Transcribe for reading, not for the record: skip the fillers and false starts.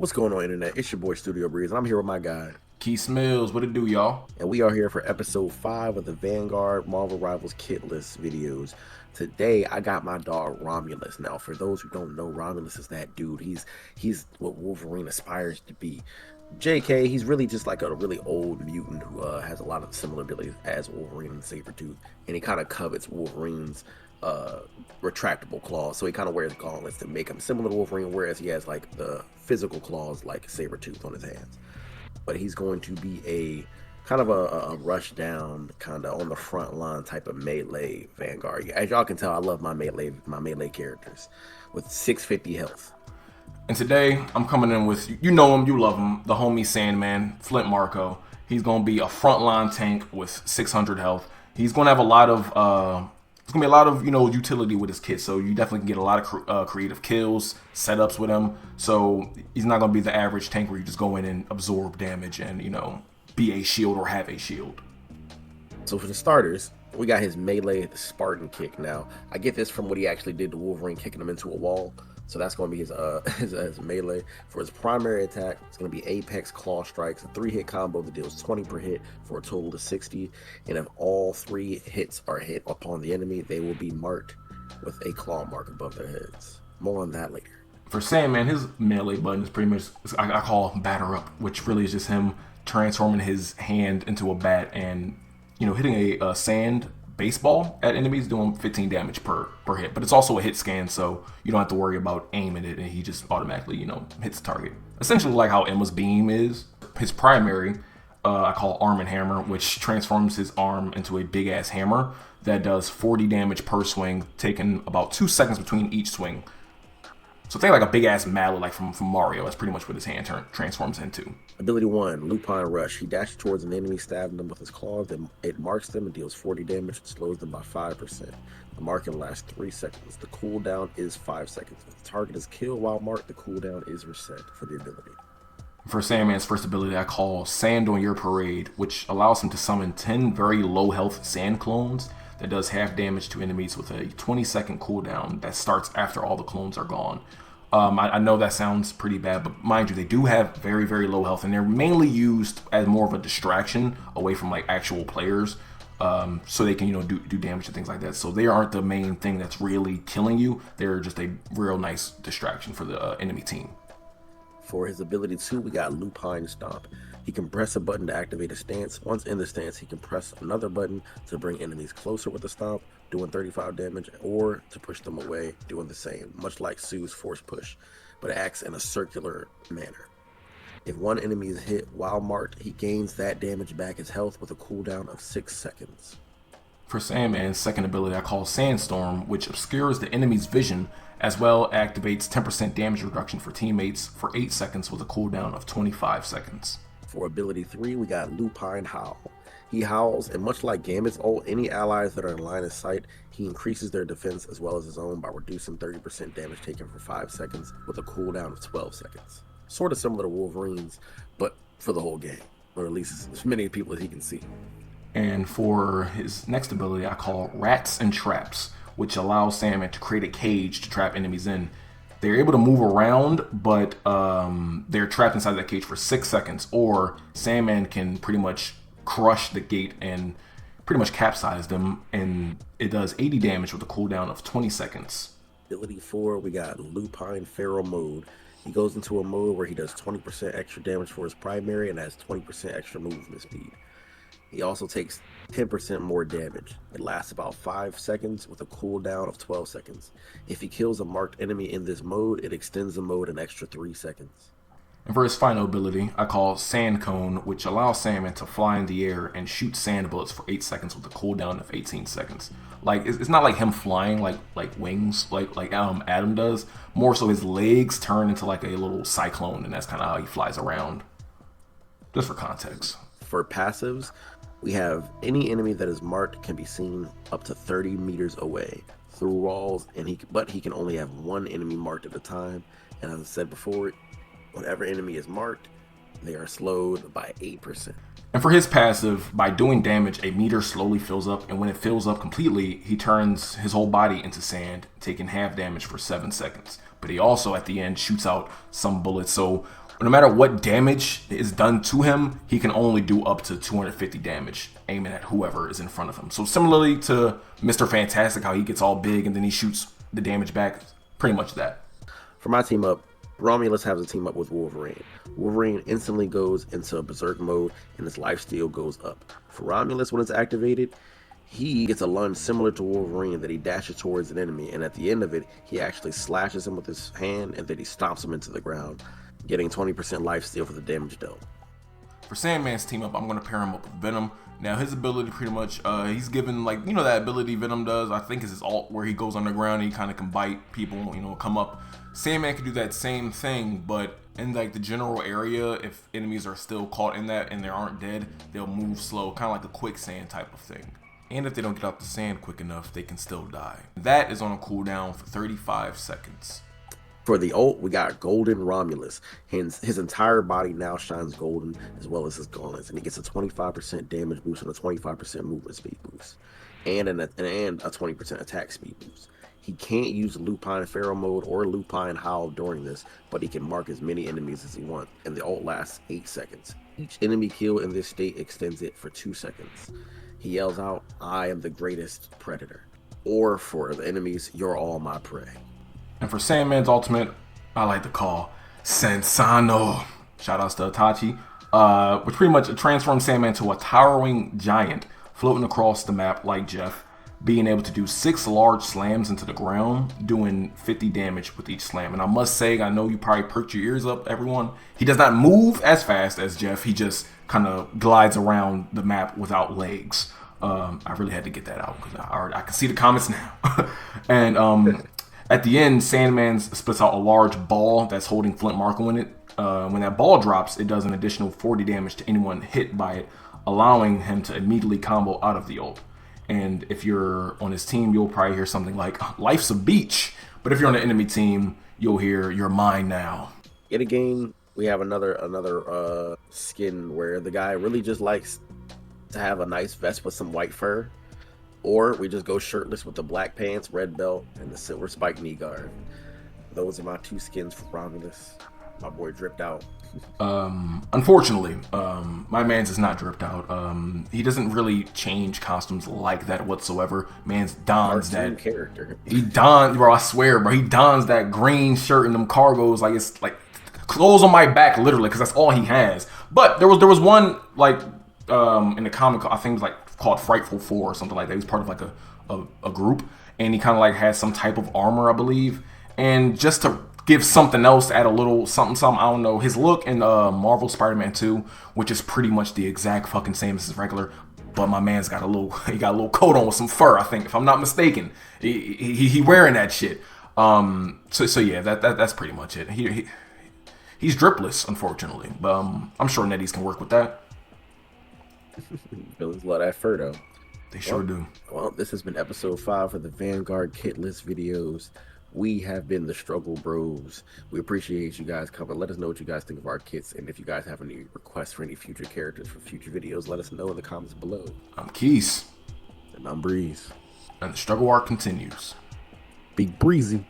What's going on, Internet? It's your boy Studio Breeze, and I'm here with my guy. Keith Mills, what it do, y'all? And we are here for episode 5 of the Vanguard Marvel Rivals Kit List videos. Today, I got my dog Romulus. Now, for those who don't know, Romulus is that dude. He's what Wolverine aspires to be. JK, he's really just like a really old mutant who has a lot of similar abilities as Wolverine and Sabretooth. And he kind of covets Wolverine's uh, retractable claws. So he kind of wears gauntlets to make him similar to Wolverine, whereas he has like the physical claws like Sabretooth on his hands. But he's going to be a kind of a rush down, kind of on the front line type of melee Vanguard. As y'all can tell, I love my melee characters with 650 health. And today, I'm coming in with, you know him, you love him, the homie Sandman, Flint Marco. He's going to be a frontline tank with 600 health. He's going to have a lot of, it's going to be a lot of, utility with his kit. So you definitely can get a lot of creative kills, setups with him. So he's not going to be the average tank where you just go in and absorb damage and, be a shield or have a shield. So for the starters, we got his melee Spartan kick. Now, I get this from what he actually did to Wolverine, kicking him into a wall. So that's going to be his melee. For his primary attack, it's going to be Apex Claw Strikes, a 3-hit combo that deals 20 per hit for a total of 60. And if all 3 hits are hit upon the enemy, they will be marked with a claw mark above their heads. More on that later. For Sandman, his melee button is pretty much, I call Batter Up, which really is just him transforming his hand into a bat and, hitting a sand baseball at enemies, doing 15 damage per hit. But it's also a hit scan, so you don't have to worry about aiming it, and he just automatically, hits the target. Essentially like how Emma's beam is. His primary, I call Arm and Hammer, which transforms his arm into a big-ass hammer that does 40 damage per swing, taking about 2 seconds between each swing. So think like a big-ass mallet like from Mario. That's pretty much what his hand transforms into. Ability 1, Lupine Rush. He dashes towards an enemy, stabbing them with his claws. Then it marks them and deals 40 damage and slows them by 5%. The marking lasts 3 seconds. The cooldown is 5 seconds. If the target is killed while marked, the cooldown is reset for the ability. For Sandman's first ability, I call Sand on Your Parade, which allows him to summon 10 very low health sand clones that does half damage to enemies with a 20-second cooldown that starts after all the clones are gone. I know that sounds pretty bad, but mind you, they do have very, very low health, and they're mainly used as more of a distraction away from like actual players, so they can do damage and things like that. So they aren't the main thing that's really killing you. They're just a real nice distraction for the enemy team. For his ability 2, we got Lupine Stomp. He can press a button to activate a stance. Once in the stance, he can press another button to bring enemies closer with the stomp, doing 35 damage, or to push them away, doing the same, much like Sue's Force Push, but it acts in a circular manner. If one enemy is hit while marked, he gains that damage back as health with a cooldown of 6 seconds. For Sandman's second ability, I call Sandstorm, which obscures the enemy's vision, as well activates 10% damage reduction for teammates for 8 seconds with a cooldown of 25 seconds. For ability 3, we got Lupine Howl. He howls, and much like Gambit's ult, any allies that are in line of sight, he increases their defense as well as his own by reducing 30% damage taken for 5 seconds with a cooldown of 12 seconds. Sort of similar to Wolverine's, but for the whole game, or at least as many people as he can see. And for his next ability, I call Rats and Traps, which allows Sandman to create a cage to trap enemies in. They're able to move around, but they're trapped inside that cage for 6 seconds, or Sandman can pretty much crush the gate and pretty much capsize them, and it does 80 damage with a cooldown of 20 seconds. Ability 4, we got Lupine Feral Mode. He goes into a mode where he does 20% extra damage for his primary and has 20% extra movement speed. He also takes 10% more damage. It lasts about 5 seconds with a cooldown of 12 seconds. If he kills a marked enemy in this mode, it extends the mode an extra 3 seconds. And for his final ability, I call Sand Cone, which allows Sandman to fly in the air and shoot sand bullets for 8 seconds with a cooldown of 18 seconds. Like, it's not like him flying like wings, like Adam does. More so his legs turn into like a little cyclone, and that's kind of how he flies around. Just for context. For passives, we have any enemy that is marked can be seen up to 30 meters away through walls, but he can only have one enemy marked at a time. And as I said before, whenever enemy is marked, they are slowed by 8%. And for his passive, by doing damage, a meter slowly fills up, and when it fills up completely, he turns his whole body into sand, taking half damage for 7 seconds. But he also, at the end, shoots out some bullets, so no matter what damage is done to him, he can only do up to 250 damage, aiming at whoever is in front of him. So similarly to Mr. Fantastic, how he gets all big and then he shoots the damage back, pretty much that. For my team up, Romulus has a team up with Wolverine. Wolverine instantly goes into berserk mode and his life steal goes up. For Romulus, when it's activated, he gets a lunge similar to Wolverine that he dashes towards an enemy, and at the end of it, he actually slashes him with his hand and then he stomps him into the ground, getting 20% life steal for the damage dealt. For Sandman's team up, I'm going to pair him up with Venom. Now, his ability pretty much, he's given, like, you know that ability Venom does? I think is his ult where he goes underground and he kind of can bite people, you know, come up. Sandman can do that same thing, but in, like, the general area, if enemies are still caught in that and they aren't dead, they'll move slow, kind of like a quicksand type of thing. And if they don't get out the sand quick enough, they can still die. That is on a cooldown for 35 seconds. For the ult, we got Golden Romulus. His entire body now shines golden, as well as his gauntlets, and he gets a 25% damage boost and a 25% movement speed boost, and a 20% attack speed boost. He can't use Lupine Pharaoh mode or Lupine Howl during this, but he can mark as many enemies as he wants, and the ult lasts 8 seconds. Each enemy kill in this state extends it for 2 seconds. He yells out, "I am the greatest predator," or for the enemies, "You're all my prey." And for Sandman's ultimate, I like to call Sensano. Shoutouts to Itachi. Which pretty much transforms Sandman to a towering giant floating across the map like Jeff, being able to do 6 large slams into the ground, doing 50 damage with each slam. And I must say, I know you probably perked your ears up, everyone. He does not move as fast as Jeff. He just kind of glides around the map without legs. I really had to get that out because I can see the comments now. And at the end, Sandman splits out a large ball that's holding Flint Marco in it. When that ball drops, it does an additional 40 damage to anyone hit by it, allowing him to immediately combo out of the ult. And if you're on his team, you'll probably hear something like, "Life's a beach." But if you're on the enemy team, you'll hear, "You're mine now." In a game, we have another skin where the guy really just likes to have a nice vest with some white fur, or we just go shirtless with the black pants, red belt, and the silver spike knee guard. Those are my 2 skins for Romulus. My boy dripped out. Unfortunately, my man's is not dripped out. He doesn't really change costumes like that whatsoever. Man's dons that character. He dons, bro. I swear, bro. He dons that green shirt and them cargos like it's like clothes on my back, literally, because that's all he has. But there was one like in the comic, I think it was like called Frightful Four or something like that. He was part of like a group, and he kind of like has some type of armor, I believe. And just to give something else, add a little something, I don't know. His look in Marvel Spider-Man 2, which is pretty much the exact fucking same as his regular, but my man's got a little coat on with some fur, I think, if I'm not mistaken. He wearing that shit. So yeah, that's pretty much it. He's dripless, unfortunately, but I'm sure Netties can work with that. Villains love that fur though. They sure do. Well, this has been episode 5 of the Vanguard kit list videos. We have been the Struggle Bros. We appreciate you guys coming. Let us know what you guys think of our kits, and if you guys have any requests for any future characters for future videos, let us know in the comments below. I'm Keys. And I'm Breeze. And the struggle arc continues. Be breezy.